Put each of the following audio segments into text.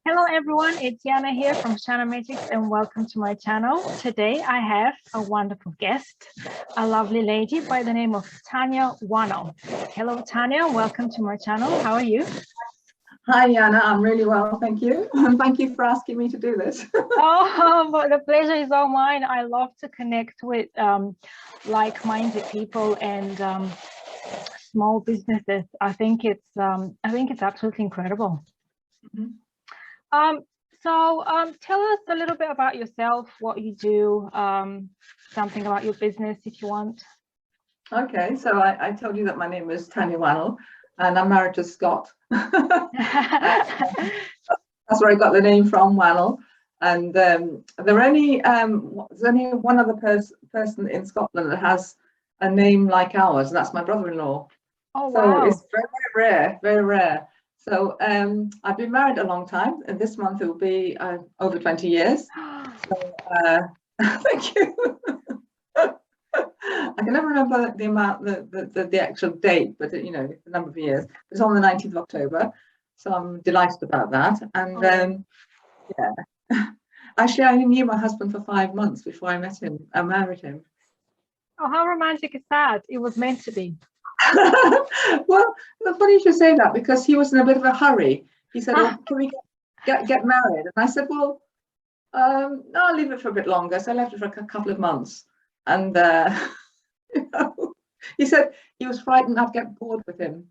Hello everyone, it's Yana here from Channel Magics and welcome to my channel. Today I have a wonderful guest, a lovely lady by the name of Tanya Whannell. Hello Tanya, welcome to my channel. How are you? Hi Yana, I'm really well, thank you. And thank you for asking me to do this. Oh, but the pleasure is all mine. I love to connect with like-minded people and small businesses. I think it's absolutely incredible. Mm-hmm. Tell us a little bit about yourself, what you do, something about your business if you want. Okay, so I told you that my name is Tanya Whannell and I'm married to Scott. That's where I got the name from, Whannell. And there's only one other person in Scotland that has a name like ours, and that's my brother-in-law. Oh, so wow. It's very, very rare, very rare. So I've been married a long time, and this month it will be over 20 years. So, thank you. I can never remember the amount, the actual date, but you know, the number of years. It's on the 19th of October, so I'm delighted about that. And yeah, actually, I knew my husband for 5 months before I met him. I married him. Oh, how romantic is that? It was meant to be. Well, it's funny you should say that because he was in a bit of a hurry. He said, "Oh, can we get married?" And I said, "Well, no, I'll leave it for a bit longer." So I left it for a couple of months, and you know, he said he was frightened I'd get bored with him.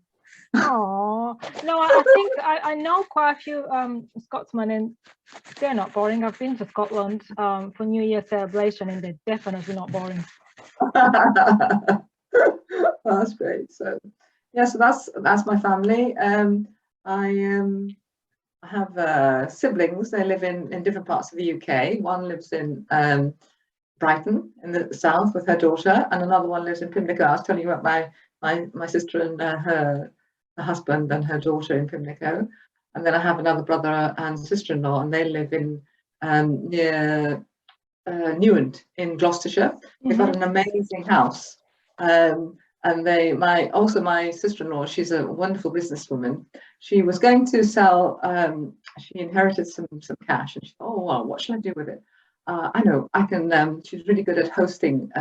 Oh no, I think I know quite a few Scotsmen, and they're not boring. I've been to Scotland for New Year celebration, and they're definitely not boring. That's great. So yeah, so that's my family. I have siblings. They live in different parts of the UK. One lives in Brighton in the south with her daughter, and another one lives in Plymouth. I was telling you about my sister and her husband and her daughter in Pimlico. And then I have another brother and sister-in-law, and they live in near Newent in Gloucestershire. Mm-hmm. They've got an amazing house. And my sister-in-law, she's a wonderful businesswoman. She was going to sell, she inherited some cash, and she thought, oh, well, what shall I do with it? I know, I can, she's really good at hosting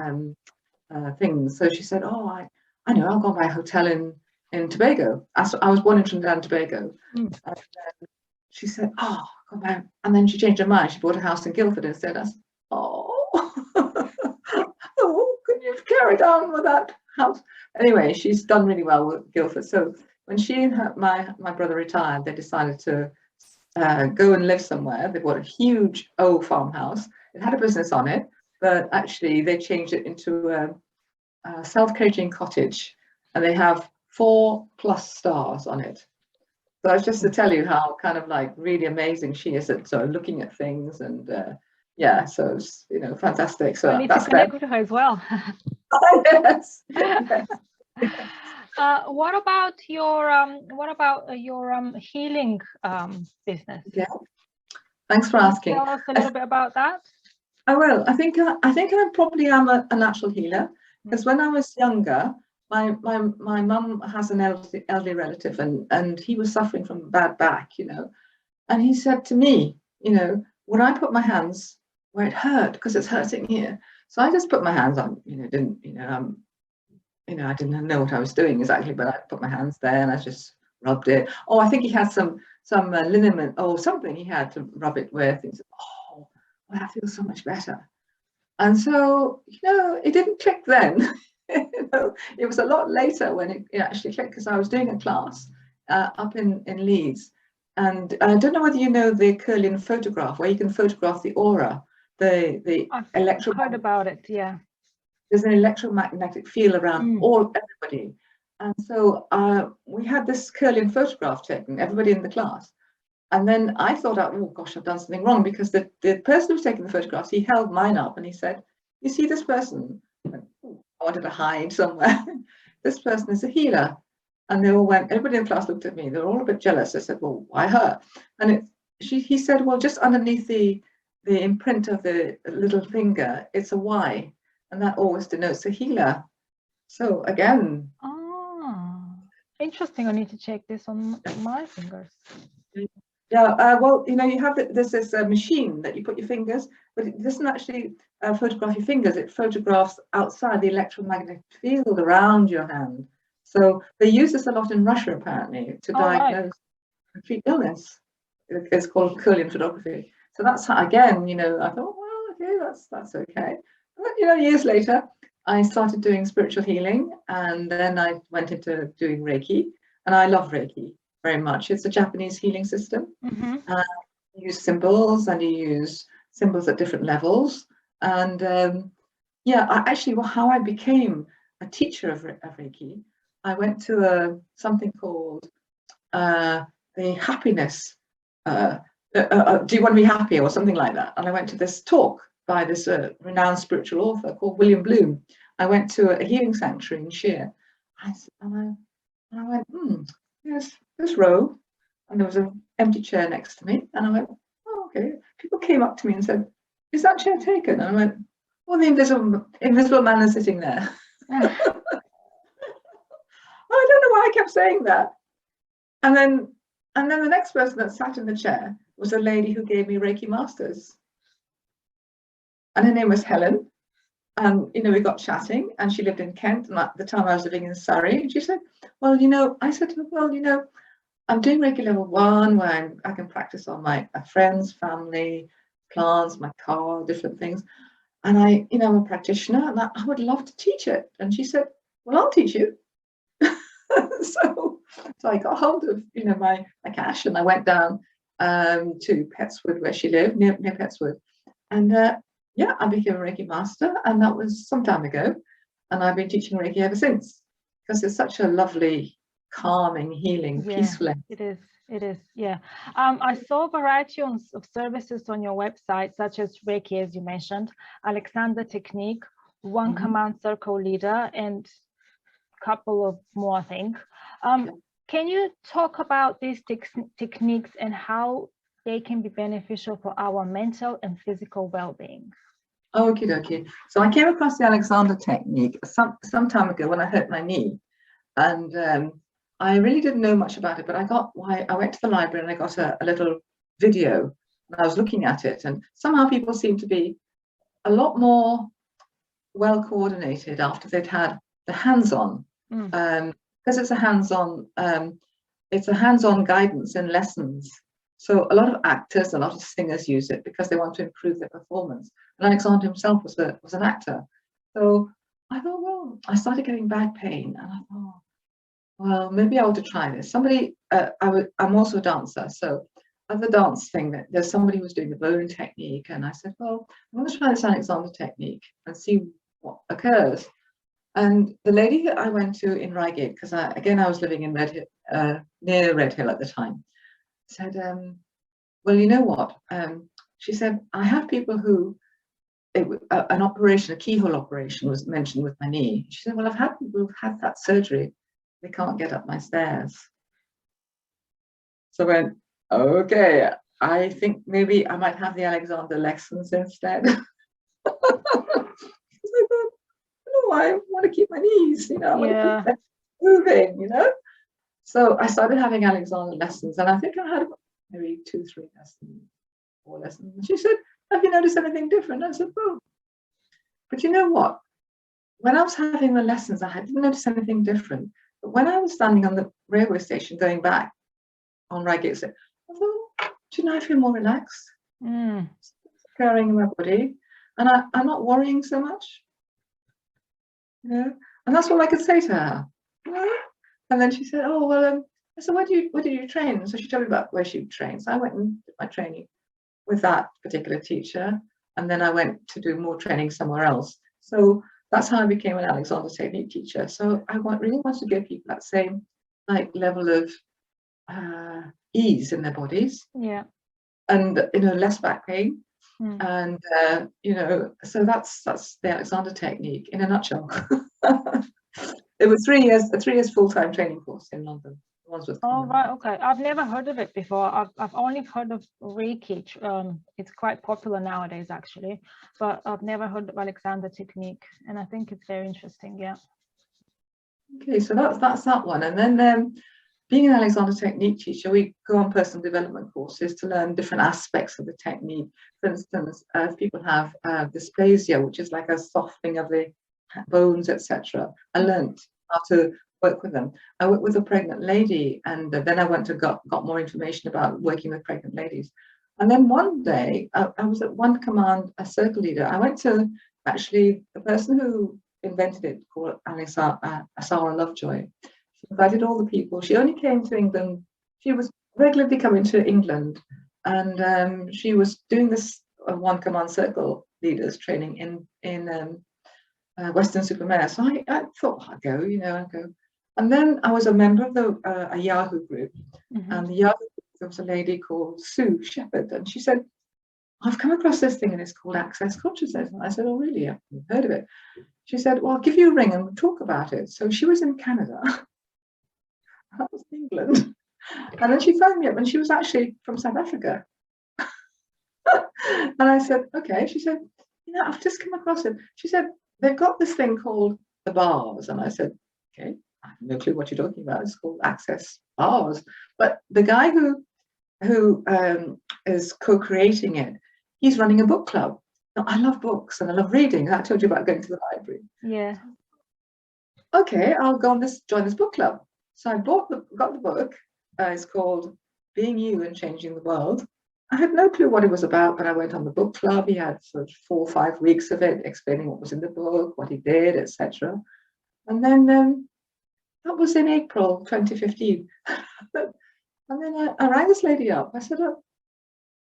things. So she said, oh, I know, I'll go buy a hotel in Tobago. I was born in Trinidad and Tobago. Mm. And she said, oh, go buy. And then she changed her mind. She bought a house in Guildford instead. I said, oh, oh, could you have carried on with that house? Anyway, she's done really well with Guildford. So when she and my brother retired, they decided to go and live somewhere. They bought a huge old farmhouse. It had a business on it, but actually they changed it into a self-catering cottage, and they have 4+ stars on it. So it's just to tell you how kind of like really amazing she is at sort of looking at things, and yeah, so it's, you know, fantastic. So I need to connect with her as well. Yes. Yes. What about your healing business? Yeah. Thanks for asking. Tell us a little bit about that. I will. I think I probably am a natural healer, because when I was younger, my mum has an elderly relative, and he was suffering from a bad back, you know, and he said to me, you know, when I put my hands where it hurt, because it's hurting here, so I just put my hands on, you know, I didn't know what I was doing exactly, but I put my hands there and I just rubbed it. Oh, I think he had some liniment or something he had to rub it with. And he said, oh, well, that feels so much better. And so, you know, it didn't click then. You know, it was a lot later when it actually clicked, because I was doing a class up in Leeds. And I don't know whether you know the Kirlian photograph, where you can photograph the aura, the I've heard about it, yeah. There's an electromagnetic field around everybody. And so we had this Kirlian photograph taken, everybody in the class. And then I thought, oh gosh, I've done something wrong, because the person who was taking the photographs, he held mine up and he said, you see this person? I wanted to hide somewhere. This person is a healer. And they all went, everybody in the class looked at me. They were all a bit jealous. I said, well, why her? And he said, well, just underneath the imprint of the little finger, it's a Y. And that always denotes a healer. So again. Oh, interesting. I need to check this on my fingers. Yeah, well, you know, you have there's this machine that you put your fingers, but it doesn't actually photograph your fingers. It photographs outside the electromagnetic field around your hand. So they use this a lot in Russia, apparently, to diagnose and treat illness. It's called Kirlian photography. So that's how, again, you know, I thought, well, okay, that's okay. But, you know, years later, I started doing spiritual healing, and then I went into doing Reiki, and I love Reiki very much. It's a Japanese healing system. Mm-hmm. You use symbols, and you use symbols at different levels. And yeah, how I became a teacher of Reiki, I went to something called the happiness. Do you want to be happy, or something like that? And I went to this talk by this renowned spiritual author called William Bloom. I went to a healing sanctuary in Sheer, and I went, yes, this row, and there was an empty chair next to me, and I went, oh, okay. People came up to me and said, is that chair taken? And I went, well, the invisible man is sitting there. I don't know why I kept saying that. And then the next person that sat in the chair was a lady who gave me Reiki Masters. And her name was Helen. And, you know, we got chatting, and she lived in Kent. And at the time I was living in Surrey. And she said, well, you know, I said to her, well, you know, I'm doing Reiki level 1, where I can practice on my friends, family, plants, my car, different things. And you know, I'm a practitioner, and I would love to teach it. And she said, well, I'll teach you. So I got hold of, you know, my cash, and I went down to Petswood, where she lived, near Petswood. And yeah, I became a Reiki master, and that was some time ago. And I've been teaching Reiki ever since, because it's such a lovely, calming, healing, peaceful. It is, yeah. I saw a variety of services on your website, such as Reiki, as you mentioned, Alexander Technique, One Command Circle Leader, and a couple of more, I think. Can you talk about these techniques and how they can be beneficial for our mental and physical well-being? Okie dokie. So I came across the Alexander Technique some time ago when I hurt my knee, and I really didn't know much about it, but I went to the library and I got a little video, and I was looking at it, and somehow people seem to be a lot more well coordinated after they'd had the hands-on, because it's a hands-on guidance in lessons. So a lot of actors, a lot of singers use it because they want to improve their performance. And Alexander himself was an actor. So I thought, well, I started getting back pain, and I thought, well, maybe I ought to try this. I'm also a dancer, so at the dance thing, there's somebody who's doing the bone technique, and I said, well, I'm going to try this Alexander technique and see what occurs. And the lady that I went to in Reigate, because I was living in near Red Hill at the time, said, well, you know what? She said, I have people who, an operation, a keyhole operation was mentioned with my knee. She said, well, I've had people who've had that surgery. They can't get up my stairs. So I went, okay, I think maybe I might have the Alexander lessons instead. I want to keep my knees, you know, I want to keep them moving, you know. So I started having Alexander lessons, and I think I had maybe 2, 3 lessons, 4 lessons. And she said, have you noticed anything different? I said, well, but you know what? When I was having the lessons, I didn't notice anything different. But when I was standing on the railway station going back on Reigate, I thought, do you know, I feel more relaxed, occurring in my body, and I'm not worrying so much. You know, and that's all I could say to her. You know? And then she said, oh, well, I said, where did you train? So she told me about where she trained. So I went and did my training with that particular teacher, and then I went to do more training somewhere else. So that's how I became an Alexander Technique teacher. So I really want to give people that same level of ease in their bodies. Yeah. And, you know, less back pain. And you know, so that's the Alexander Technique in a nutshell. It was 3 years, a 3 years full-time training course in London. Oh, right, okay. I've never heard of it before. I've only heard of Reiki. It's quite popular nowadays, actually, but I've never heard of Alexander Technique, and I think it's very interesting. Yeah. Okay, so that's that one, and then being an Alexander Technique teacher, we go on personal development courses to learn different aspects of the technique. For instance, if people have dysplasia, which is like a softening of the bones, etc., I learned how to work with them. I worked with a pregnant lady, and then I went to got more information about working with pregnant ladies. And then one day, I was at One Command, a circle leader. I went to actually the person who invented it, called Asara Lovejoy. She invited all the people. She only came to England. She was regularly coming to England, and she was doing this One Command Circle leaders training in Weston-super-Mare. So I thought I'd go, I'd go. And then I was a member of a Yahoo group, and the Yahoo group, there was a lady called Sue Shepherd, and she said, I've come across this thing and it's called Access Consciousness. And I said, oh, really? I've heard of it. She said, well, I'll give you a ring and we'll talk about it. So she was in Canada. That was England. And then she phoned me up, and she was actually from South Africa. And I said, okay. She said, I've just come across it. She said, they've got this thing called the bars. And I said, okay, I have no clue what you're talking about. It's called Access Bars. But the guy who is co-creating it, he's running a book club. Now, I love books and I love reading. I told you about going to the library. Yeah. Okay, I'll go on join this book club. So I got the book. It's called Being You and Changing the World. I had no clue what it was about, but I went on the book club. He had sort of 4 or 5 weeks of it, explaining what was in the book, what he did, etc. And then that was in April 2015. And then I rang this lady up. I said, oh,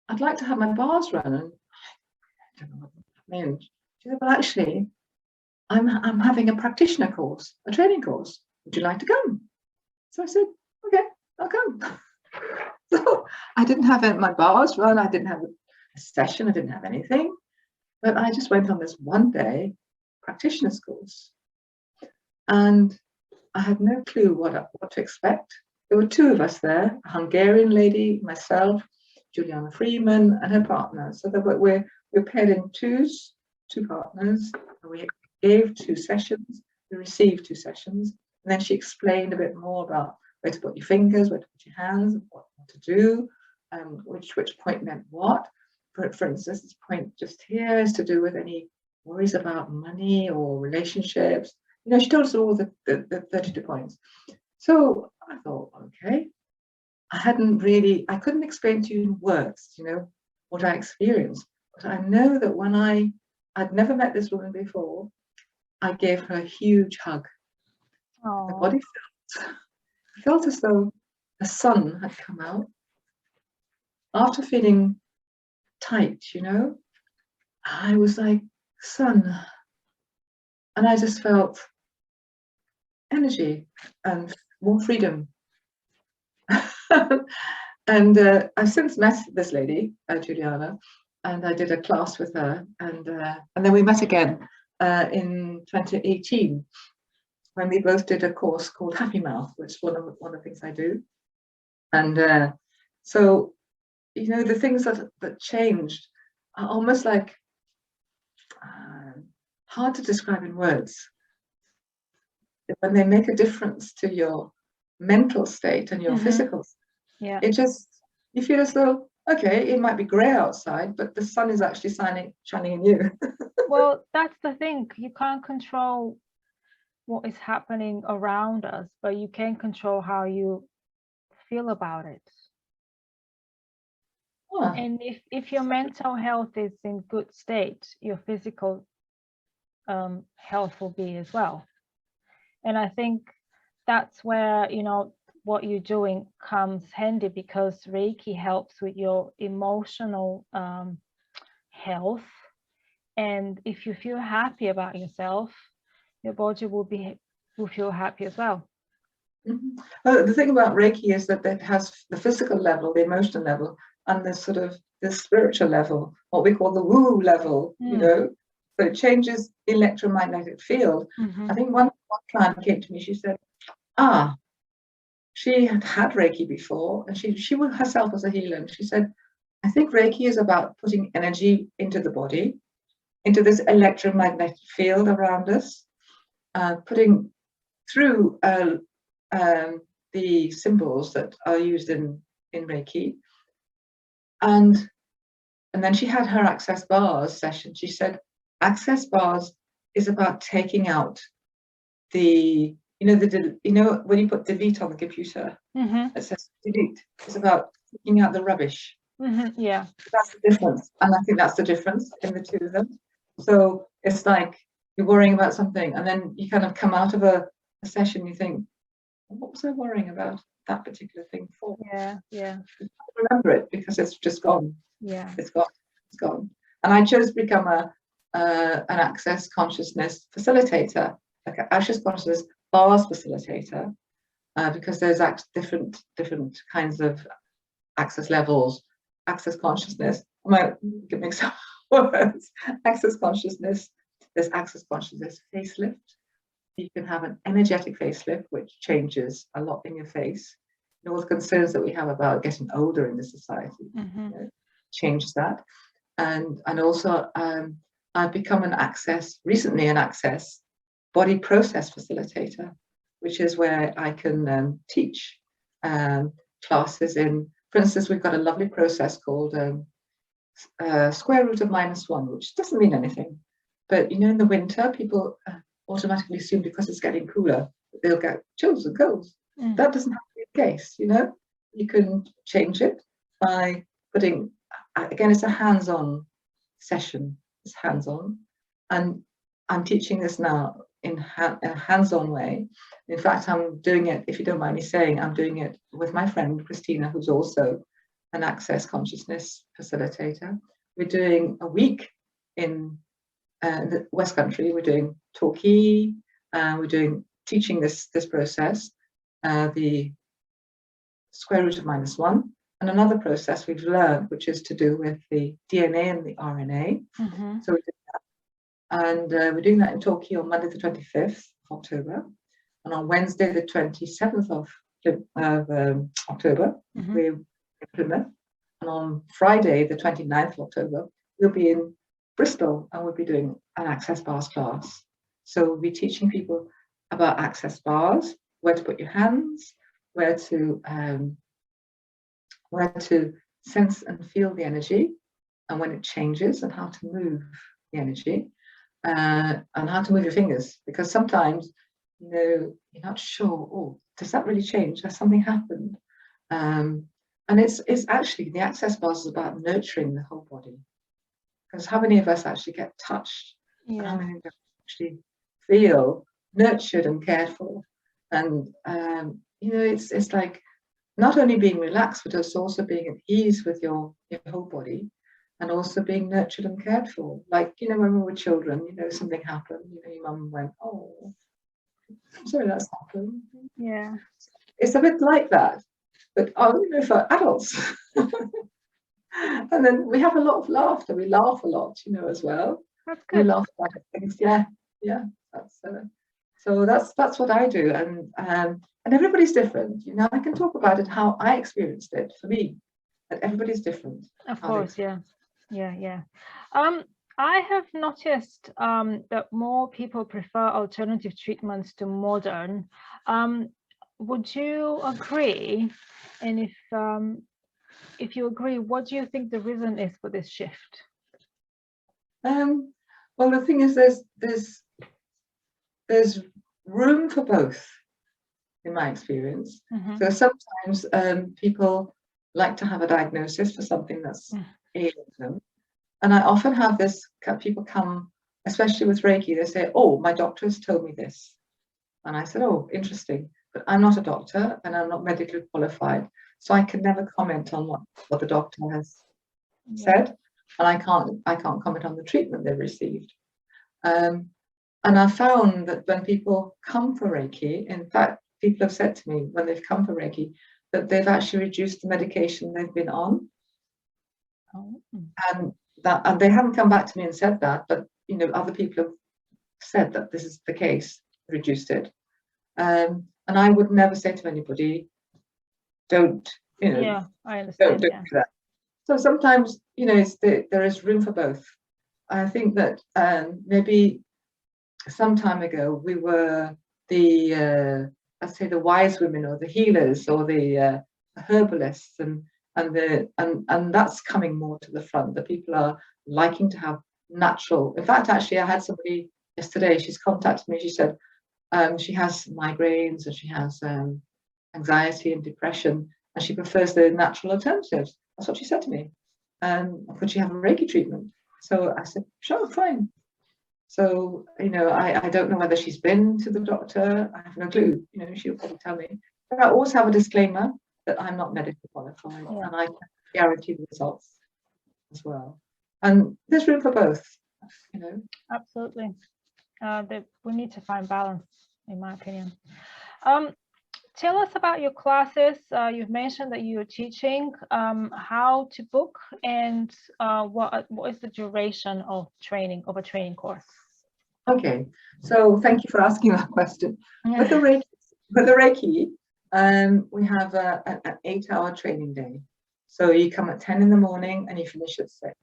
I'd like to have my bars run. And I don't know what that meant. She said, well, actually, I'm having a practitioner course, a training course. Would you like to come? So I said, okay, I'll come. So I didn't have my bars run. I didn't have a session. I didn't have anything. But I just went on this one day practitioner's course. And I had no clue what to expect. There were 2 of us there, a Hungarian lady, myself, Juliana Freeman, and her partner. So we're paired in 2s, 2 partners. We gave 2 sessions. We received 2 sessions. And then she explained a bit more about where to put your fingers, where to put your hands, what to do, which point meant what. For instance, this point just here is to do with any worries about money or relationships. She told us all the 32 points. So I thought, okay, I couldn't explain to you in words, what I experienced. But I know that when I'd never met this woman before, I gave her a huge hug. My body felt as though the sun had come out. After feeling tight, I was like, sun. And I just felt energy and more freedom. And I've since met this lady, Juliana, and I did a class with her. And then we met again in 2018, when we both did a course called Happy Mouth, which is one of the things I do. And so, the things that changed are almost like hard to describe in words. When they make a difference to your mental state and your physical state, you feel as though, okay, it might be grey outside, but the sun is actually shining in you. Well, that's the thing. You can't control what is happening around us, but you can control how you feel about it. And if your mental health is in good state, your physical health will be as well. And I think that's where what you're doing comes handy, because Reiki helps with your emotional health. And if you feel happy about yourself, your body will feel happy as well. Well, the thing about Reiki is that it has the physical level, the emotional level, and the spiritual level, what we call the woo level, So it changes the electromagnetic field. I think one client came to me, she said, she had Reiki before, and she herself was a healer. And she said, I think Reiki is about putting energy into the body, into this electromagnetic field around us, putting through the symbols that are used in Reiki. And then she had her access bars session. She said, access bars is about taking out the, when you put delete on the computer, it says delete. It's about taking out the rubbish. Yeah. That's the difference. And I think that's the difference in the two of them. So it's like you're worrying about something, and then you kind of come out of a session, you think, what was I worrying about that particular thing for? Yeah. I remember it because it's just gone. Yeah. It's gone. And I chose to become an access consciousness facilitator, like an access consciousness bars facilitator, because there's different kinds of access levels, access consciousness. I might get mixed up words. Access consciousness. There's access consciousness facelift. You can have an energetic facelift, which changes a lot in your face. All the concerns that we have about getting older in this society, changes that. And also, I've become recently an access body process facilitator, which is where I can teach classes in. For instance, we've got a lovely process called square root of -1, which doesn't mean anything. But, in the winter, people automatically assume because it's getting cooler, they'll get chills and colds. That doesn't have to be the case, You can change it by putting, again, it's a hands-on session. It's hands-on. And I'm teaching this now in a hands-on way. In fact, I'm doing it, if you don't mind me saying, I'm doing it with my friend Christina, who's also an access consciousness facilitator. We're doing a week in the West Country. We're doing Torquay. We're teaching this process, the square root of -1, and another process we've learned, which is to do with the DNA and the RNA. So we did that. And we're doing that in Torquay on Monday, the 25th of October. And on Wednesday, the 27th of October, we're in Plymouth. And on Friday, the 29th of October, we'll be in Bristol, and we'll be doing an access bars class. So we'll be teaching people about access bars, where to put your hands, where to sense and feel the energy, and when it changes, and how to move the energy, and how to move your fingers, because sometimes you're not sure, oh, does that really change? Has something happened? And it's actually, the access bars is about nurturing the whole body, because how many of us actually get touched? How many of us actually feel nurtured and cared for? And it's like not only being relaxed, but it's also being at ease with your whole body, and also being nurtured and cared for. Like, when we were children, something happened, your mum went, oh, I'm sorry that's happened. Yeah. It's a bit like that, but for adults. And then we have a lot of laughter. We laugh a lot, as well. That's good. We laugh about things. Yeah. So that's what I do, and everybody's different. I can talk about it how I experienced it for me, but everybody's different. Of course, yeah. I have noticed that more people prefer alternative treatments to modern. Would you agree? And if you agree, what do you think the reason is for this shift? Well, the thing is, there's room for both, in my experience. So sometimes people like to have a diagnosis for something that's ailing them, and I often have people come, especially with Reiki, they say, oh, my doctor has told me this, and I said, oh, interesting, but I'm not a doctor and I'm not medically qualified, so I can never comment on what the doctor has said, and I can't comment on the treatment they've received. And I found that when people come for Reiki, in fact, people have said to me when they've come for Reiki that they've actually reduced the medication they've been on. And they haven't come back to me and said that, but other people have said that this is the case, reduced it. And I would never say to anybody, don't, I understand. Don't do that. So sometimes, there is room for both. I think that maybe some time ago we were the let's say, the wise women or the healers or the herbalists, and that's coming more to the front. The people are liking to have natural. In fact, actually, I had somebody yesterday. She's contacted me. She said she has migraines and she has anxiety and depression, and she prefers the natural alternatives. That's what she said to me. Could she have a Reiki treatment? So I said, sure, fine. So, I don't know whether she's been to the doctor. I have no clue. She'll probably tell me. But I always have a disclaimer that I'm not medically qualified, and I can guarantee the results as well. And there's room for both, Absolutely. We need to find balance, in my opinion. Tell us about your classes. You've mentioned that you're teaching how to book, and what is the duration of a training course? Okay, so thank you for asking that question. With the Reiki, we have an 8-hour training day. So you come at 10 in the morning and you finish at 6.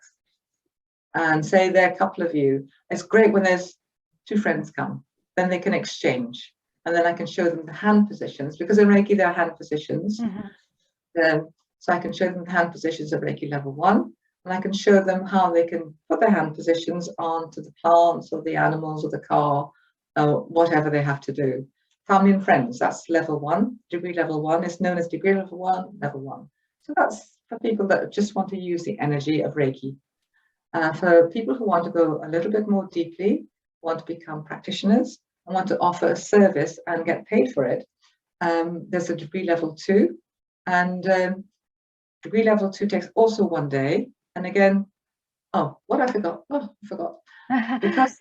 And say there are a couple of you. It's great when there's 2 friends come, then they can exchange. And then I can show them the hand positions, because in Reiki there are hand positions. So I can show them the hand positions of Reiki level 1, and I can show them how they can put their hand positions onto the plants or the animals or the car, whatever they have to do. Family and friends, that's level 1, degree level 1. It's known as degree level 1, level 1. So that's for people that just want to use the energy of Reiki. For people who want to go a little bit more deeply, want to become practitioners, and want to offer a service and get paid for it, there's a degree level 2, and degree level 2 takes also 1 day. And again, I forgot. Because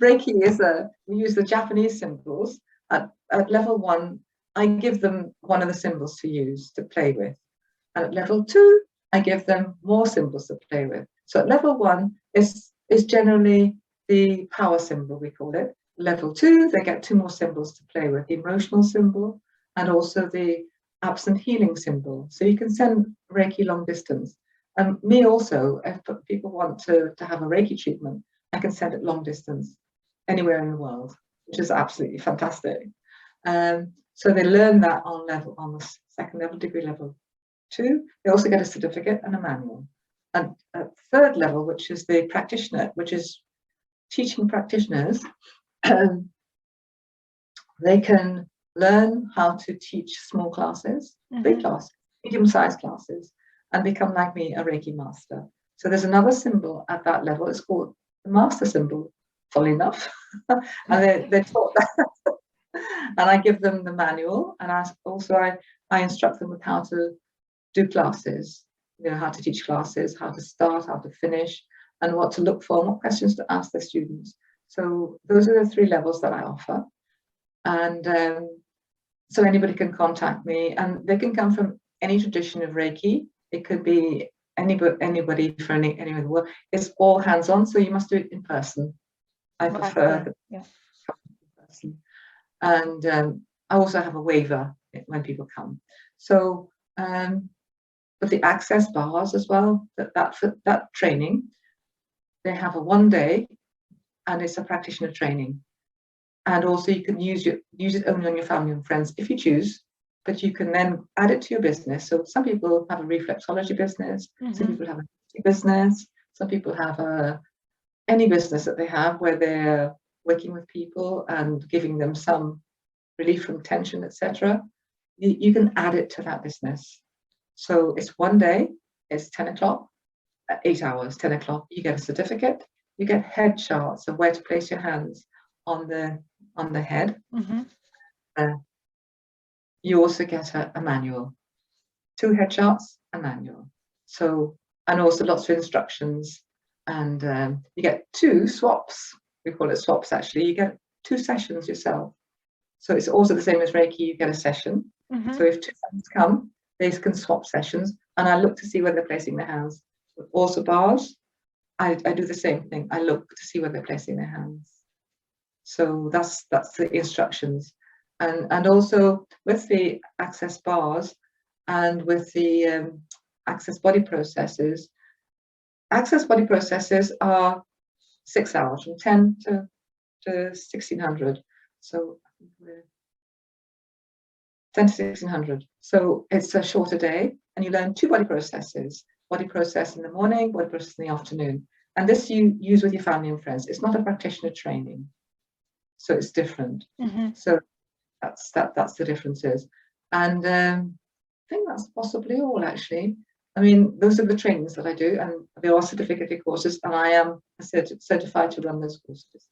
Reiki is we use the Japanese symbols. At level 1, I give them one of the symbols to use to play with. And at level 2, I give them more symbols to play with. So at level 1 is generally the power symbol, we call it. Level 2, they get 2 more symbols to play with, the emotional symbol and also the absent healing symbol. So you can send Reiki long distance. And me also, if people want to have a Reiki treatment, I can send it long distance anywhere in the world, which is absolutely fantastic. So they learn that on the 2nd level, degree level 2. They also get a certificate and a manual. And at 3rd level, which is the practitioner, which is teaching practitioners, they can learn how to teach small classes, big classes, medium-sized classes, and become like me, a Reiki master. So there's another symbol at that level. It's called the master symbol, funnily enough. And they're taught that. And I give them the manual, and I instruct them with how to do classes, how to teach classes, how to start, how to finish, and what to look for, and what questions to ask their students. So those are the 3 levels that I offer. And so anybody can contact me, and they can come from any tradition of Reiki. It could be anybody for anywhere in the world. It's all hands-on, so you must do it in person. I prefer in person. And I also have a waiver when people come. So, but the access bars as well, that training, they have a 1 day, and it's a practitioner training. And also you can use it only on your family and friends if you choose, but you can then add it to your business. So some people have a reflexology business, some people have a business, some people have any business that they have where they're working with people and giving them some relief from tension, etc. You can add it to that business. So it's 1 day, it's 10 o'clock, 8 hours, 10 o'clock, you get a certificate, you get head charts of where to place your hands on the head. You also get a manual, 2 head charts, a manual. So, and also lots of instructions, and you get 2 swaps. We call it swaps, actually. You get 2 sessions yourself. So it's also the same as Reiki, you get a session. So if 2 friends come, they can swap sessions, and I look to see where they're placing their hands. Also bars, I do the same thing. I look to see where they're placing their hands. So that's the instructions. And also with the access bars and with the access body processes are 6 hours, from 10 to 1600. So 10 to 1600. So it's a shorter day, and you learn 2 body processes: body process in the morning, body process in the afternoon. And this you use with your family and friends. It's not a practitioner training, so it's different. So that's the differences. And I think that's possibly all, actually. I mean, those are the trainings that I do, and there are certificate courses, and I am certified to run those courses.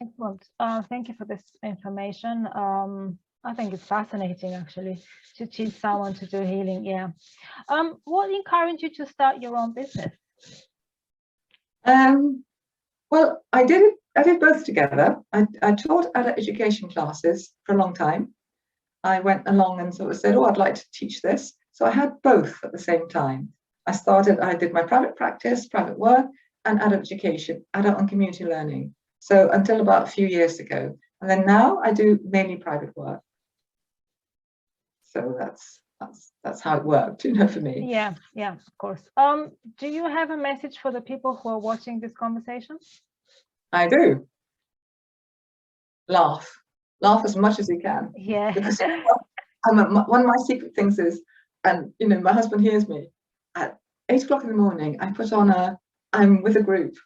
Excellent. Thank you for this information. I think it's fascinating, actually, to teach someone to do healing. Yeah. What encouraged you to start your own business? Well, I did both together. I taught adult education classes for a long time. I went along and sort of said, oh, I'd like to teach this. So I had both at the same time. I did my private practice, private work, and adult education, adult and community learning. So until about a few years ago. And then now I do mainly private work. So that's how it worked, you know, for me. Yeah, of course. Do you have a message for the people who are watching this conversation? I do. Laugh as much as you can. Yeah. Because one of my secret things is, and you know, my husband hears me, at 8 o'clock in the morning, I put on I'm with a group,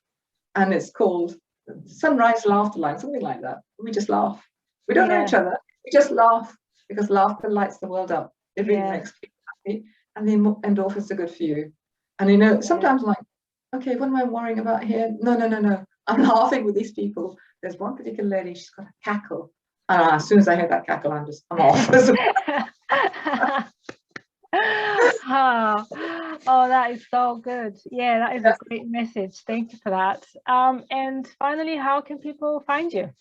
and it's called Sunrise Laughter Line, something like that. We just laugh. We don't know each other. We just laugh, because laughter lights the world up. It really makes people happy, and the endorphins are good for you. And you know, sometimes like, okay, what am I worrying about here? No. I'm laughing with these people. There's one particular lady, she's got a cackle. And as soon as I hear that cackle, I'm off. Oh, that is so good. Yeah, that is a great message. Thank you for that. And finally, how can people find you?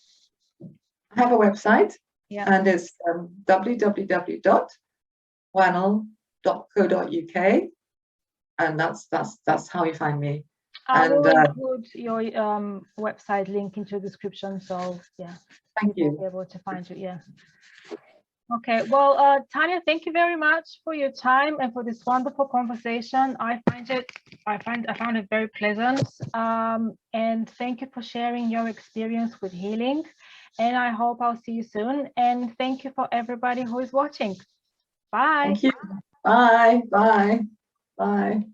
I have a website, and it's www.whannel.co.uk, and that's how you find me. I will include your website link into the description, so thank you. Be able to find you. Yeah. Okay. Well, Tanya, thank you very much for your time and for this wonderful conversation. I found it very pleasant. And thank you for sharing your experience with healing. And I hope I'll see you soon. And thank you for everybody who is watching. Bye. Thank you. Bye. Bye. Bye.